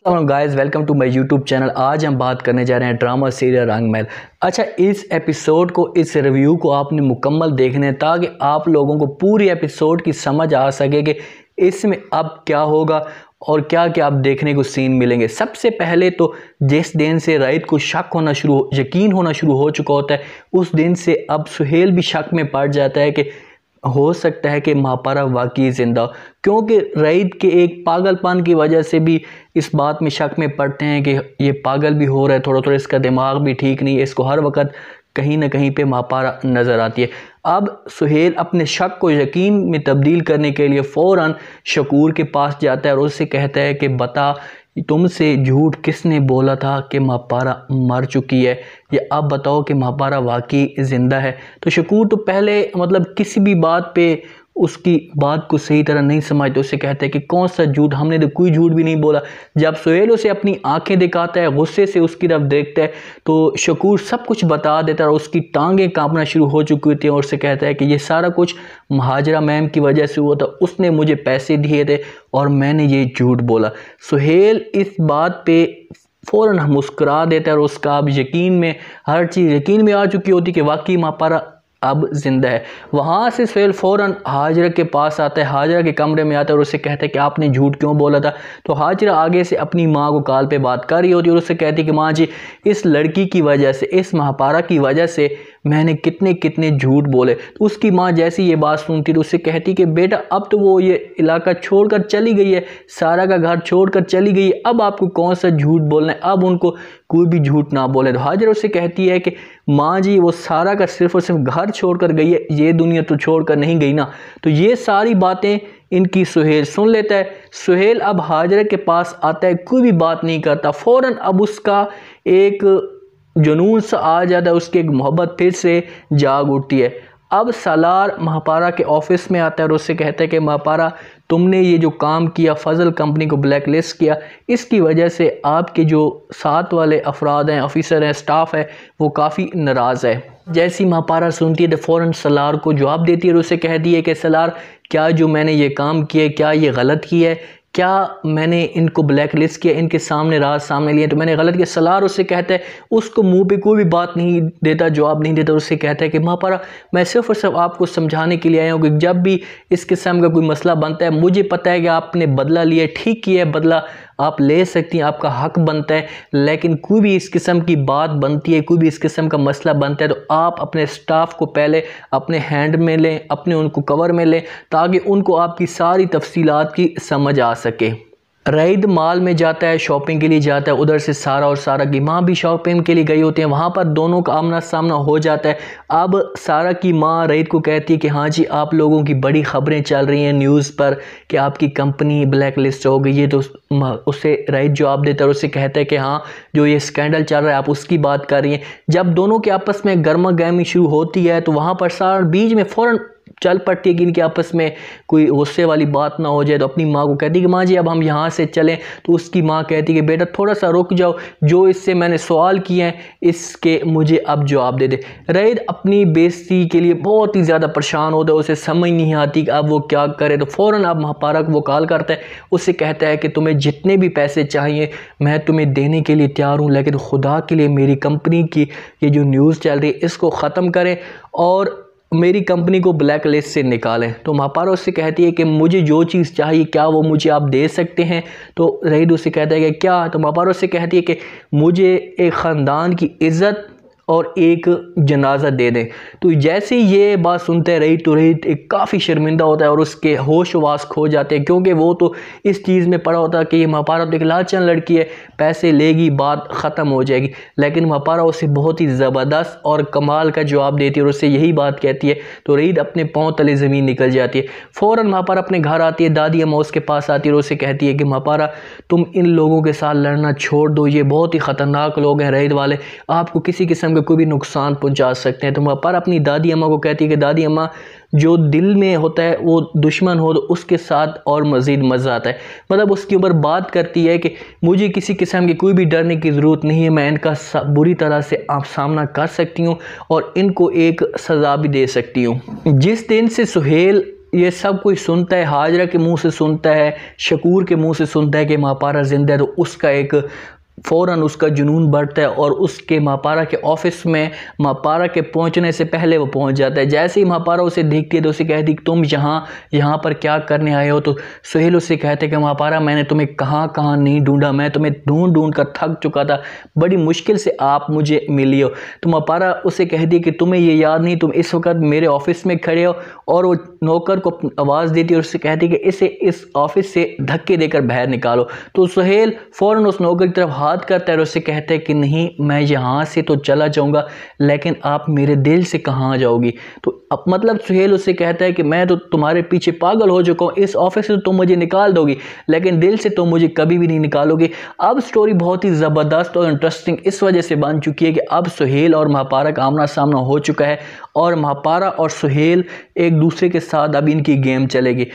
Guys welcome to my YouTube channel. आज हम बात करने जा रहे हैं ड्रामा सीरियल रंग महल। अच्छा, इस एपिसोड को, इस रिव्यू को आपने मुकम्मल देखना है ताकि आप लोगों को पूरी एपिसोड की समझ आ सके कि इसमें अब क्या होगा और क्या क्या आप देखने को सीन मिलेंगे। सबसे पहले तो जिस दिन से राइद को शक होना यकीन होना शुरू हो चुका होता है, उस दिन से अब सुहेल भी शक में पड़ जाता है कि हो सकता है कि महापारा वाकई जिंदा हो, क्योंकि राइद के एक पागलपन की वजह से भी इस बात में शक में पड़ते हैं कि ये पागल भी हो रहा है, थोड़ा थोड़ा इसका दिमाग भी ठीक नहीं है, इसको हर वक्त कहीं ना कहीं पे महापारा नज़र आती है। अब सुहेल अपने शक को यकीन में तब्दील करने के लिए फ़ौरन शकूर के पास जाता है और उससे कहता है कि बता, तुमसे झूठ किसने बोला था कि महापारा मर चुकी है, ये अब बताओ कि महापारा वाकई ज़िंदा है। तो शकूर तो पहले किसी भी बात पे उसकी बात को सही तरह नहीं समझते, उससे कहते हैं कि कौन सा झूठ, हमने तो कोई झूठ भी नहीं बोला। जब सुहेल उसे अपनी आंखें दिखाता है, गुस्से से उसकी तरफ देखता है, तो शकूर सब कुछ बता देता है और उसकी टांगें कांपना शुरू हो चुकी होती हैं और उससे कहता है कि ये सारा कुछ महाजरा मैम की वजह से हुआ था, उसने मुझे पैसे दिए थे और मैंने ये झूठ बोला। सुहेल इस बात पे फ़ौरन मुस्कुरा देता है और उसका अब यकीन में हर चीज़ यकीन में आ चुकी होती कि वाकई महापारा अब जिंदा है। वहाँ से सुहेल फ़ौरन हाजरा के पास आता है, हाजरा के कमरे में आता है और उससे कहता है कि आपने झूठ क्यों बोला था। तो हाजरा आगे से अपनी माँ को कॉल पे बात कर रही होती है और उससे कहती है कि माँ जी, इस लड़की की वजह से, इस महापारा की वजह से मैंने कितने कितने झूठ बोले। तो उसकी माँ जैसी ये बात सुनती तो उससे कहती कि बेटा, अब तो वो ये इलाका छोड़कर चली गई है, सारा का घर छोड़कर चली गई है, अब आपको कौन सा झूठ बोलना है, अब उनको कोई भी झूठ ना बोले। तो हाजरा उससे कहती है कि माँ जी, वो सारा का सिर्फ और सिर्फ घर छोड़कर गई है, ये दुनिया तो छोड़कर नहीं गई ना। तो ये सारी बातें इनकी सुहेल सुन लेता है। सुहेल अब हाजरा के पास आता है, कोई भी बात नहीं करता, फ़ौरन अब उसका एक जुनून सा आ जाता है, उसकी एक मोहब्बत फिर से जाग उठती है। अब सालार महापारा के ऑफिस में आता है और उससे कहता है कि महापारा, तुमने ये जो काम किया, फजल कंपनी को ब्लैक लिस्ट किया, इसकी वजह से आपके जो साथ वाले अफराद हैं, ऑफिसर हैं, स्टाफ है, वो काफ़ी नाराज़ है। जैसी महापारा सुनती है तो फ़ौरन सलार को जवाब देती है और उससे कहती है कि सलार, क्या जो मैंने ये काम किया, क्या ये गलत किया है, क्या मैंने इनको ब्लैक लिस्ट किया, इनके सामने राज सामने लिए तो मैंने गलत किया। सलार उससे कहता है, उसको मुंह पे कोई भी बात नहीं देता, जवाब नहीं देता, उससे कहता है कि महापारा, मैं सिर्फ और सिर्फ आपको समझाने के लिए आया हूँ कि जब भी इस किस्म का कोई मसला बनता है, मुझे पता है कि आपने बदला लिया, ठीक किया है, बदला आप ले सकती हैं, आपका हक बनता है, लेकिन कोई भी इस किस्म की बात बनती है, कोई भी इस किस्म का मसला बनता है, तो आप अपने स्टाफ को पहले अपने हैंड में लें, अपने उनको कवर में लें, ताकि उनको आपकी सारी तफसीलात की समझ आ सके। राइद मॉल में जाता है, शॉपिंग के लिए जाता है, उधर से सारा और सारा की माँ भी शॉपिंग के लिए गई होती है, वहाँ पर दोनों का आमना सामना हो जाता है। अब सारा की माँ राइद को कहती है कि हाँ जी, आप लोगों की बड़ी ख़बरें चल रही हैं न्यूज़ पर कि आपकी कंपनी ब्लैक लिस्ट हो गई है। तो उससे राइद जवाब देता है और उससे कहता है कि हाँ, जो ये स्कैंडल चल रहा है आप उसकी बात कर रही हैं। जब दोनों के आपस में गर्मा गर्मी शुरू होती है तो वहाँ पर सारा बीच में फ़ौरन चल पड़ती है कि इनके आपस में कोई गुस्से वाली बात ना हो जाए। तो अपनी माँ को कहती है कि माँ जी, अब हम यहाँ से चलें। तो उसकी माँ कहती है कि बेटा, थोड़ा सा रुक जाओ, जो इससे मैंने सवाल किए हैं इसके मुझे अब जवाब दे दे। राइद अपनी बेइज्जती के लिए बहुत ही ज़्यादा परेशान होता है, उसे समझ नहीं आती कि अब वो क्या करे। तो फ़ौरन अब महापारा को वो कॉल करता है, उससे कहता है कि तुम्हें जितने भी पैसे चाहिए मैं तुम्हें देने के लिए तैयार हूँ, लेकिन खुदा के लिए मेरी कंपनी की ये जो न्यूज़ चल रही है इसको ख़त्म करें और मेरी कंपनी को ब्लैक लिस्ट से निकालें। तो महापारा उससे कहती है कि मुझे जो चीज़ चाहिए क्या वो मुझे आप दे सकते हैं। तो राइद उससे कहता है कि क्या। तो महापारा उससे कहती है कि मुझे एक ख़ानदान की इज़्ज़त और एक जनाजा दे दें। तो जैसे ही ये बात सुनते हैं राइद, तो राइद एक काफ़ी शर्मिंदा होता है और उसके होश वास खो जाते हैं, क्योंकि वो तो इस चीज़ में पड़ा होता है कि ये महापारा तो एक लालचन लड़की है, पैसे लेगी बात ख़त्म हो जाएगी। लेकिन महापारा उसे बहुत ही ज़बरदस्त और कमाल का जवाब देती है और उससे यही बात कहती है। तो राइद अपने पाँव तले ज़मीन निकल जाती है। फ़ौरन महापारा अपने घर आती है, दादी अम्मा उसके पास आती है और उससे कहती है कि महापारा, तुम इन लोगों के साथ लड़ना छोड़ दो, ये बहुत ही ख़तरनाक लोग हैं राइद वाले, आपको किसी किस्म का कोई भी नुकसान पहुंचा सकते हैं। तो महापारा अपनी दादी अम्मा को कहती है कि दादी अम्मा, जो दिल में होता है वो दुश्मन हो तो उसके साथ और मज़ीद मज़ा आता है। उसके ऊपर बात करती है कि मुझे किसी किस्म की कोई भी डरने की ज़रूरत नहीं है, मैं इनका बुरी तरह से आप सामना कर सकती हूँ और इनको एक सज़ा भी दे सकती हूँ। जिस दिन से सुहेल ये सब कोई सुनता है, हाजरा के मुंह से सुनता है, शकूर के मुंह से सुनता है कि मापारा ज़िंदा है, तो उसका एक फ़ौरन उसका जुनून बढ़ता है और उसके मापारा के ऑफिस में मापारा के पहुंचने से पहले वो पहुंच जाता है। जैसे ही मापारा उसे देखती है तो उसे कहती कि तुम यहाँ पर क्या करने आए हो। तो सुहेल उससे कहते कि मापारा मैंने तुम्हें कहाँ कहाँ नहीं ढूंढा, मैं तुम्हें ढूंढ ढूंढ कर थक चुका था, बड़ी मुश्किल से आप मुझे मिली हो। तो मापारा उसे कहती है कि तुम्हें ये याद नहीं, तुम इस वक्त मेरे ऑफिस में खड़े हो। और वो नौकर को आवाज़ देती है और उससे कहती है कि इसे इस ऑफिस से धक्के देकर बाहर निकालो। तो सुहेल फ़ौरन उस नौकर की तरफ हाथ करता है और उससे कहता है कि नहीं, मैं यहाँ से तो चला जाऊँगा, लेकिन आप मेरे दिल से कहाँ जाओगी। तो अब मतलब सुहेल उससे कहता है कि मैं तो तुम्हारे पीछे पागल हो चुका हूँ, इस ऑफिस से तो तुम मुझे निकाल दोगी, लेकिन दिल से तुम मुझे कभी भी नहीं निकालोगे। अब स्टोरी बहुत ही ज़बरदस्त और इंटरेस्टिंग इस वजह से बन चुकी है कि अब सुहेल और मापारा का आमना सामना हो चुका है और मापारा और सुहेल एक दूसरे के साथ अब इनकी गेम चलेगी।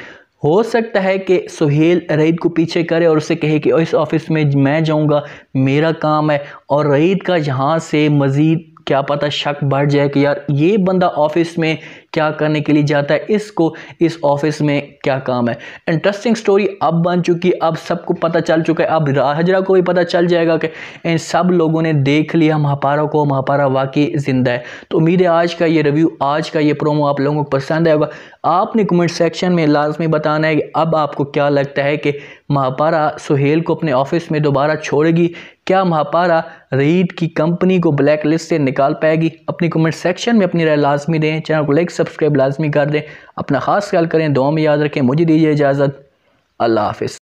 हो सकता है कि सुहेल रईद को पीछे करे और उसे कहे कि इस ऑफिस में मैं जाऊंगा, मेरा काम है, और रईद का यहाँ से मज़ीद क्या पता शक बढ़ जाए कि यार ये बंदा ऑफिस में क्या करने के लिए जाता है, इसको इस ऑफिस में क्या काम है। इंटरेस्टिंग स्टोरी अब बन चुकी है, अब सबको पता चल चुका है, अब हाजरा को भी पता चल जाएगा कि इन सब लोगों ने देख लिया मापारा को, मापारा वाकई ज़िंदा है। तो उम्मीद है आज का ये रिव्यू, आज का ये प्रोमो आप लोगों को पसंद आएगा। आपने कमेंट सेक्शन में लाजमी बताना है कि अब आपको क्या लगता है कि मापारा सुहेल को अपने ऑफिस में दोबारा छोड़ेगी, क्या मापारा रईद की कंपनी को ब्लैक लिस्ट से निकाल पाएगी। अपनी कमेंट सेक्शन में अपनी राय लाजमी दें, चैनल को लाइक सब्सक्राइब लाजमी कर दें, अपना खास ख्याल करें, दुआ में याद रखें। मुझे दीजिए इजाज़त, अल्लाह हाफिज़।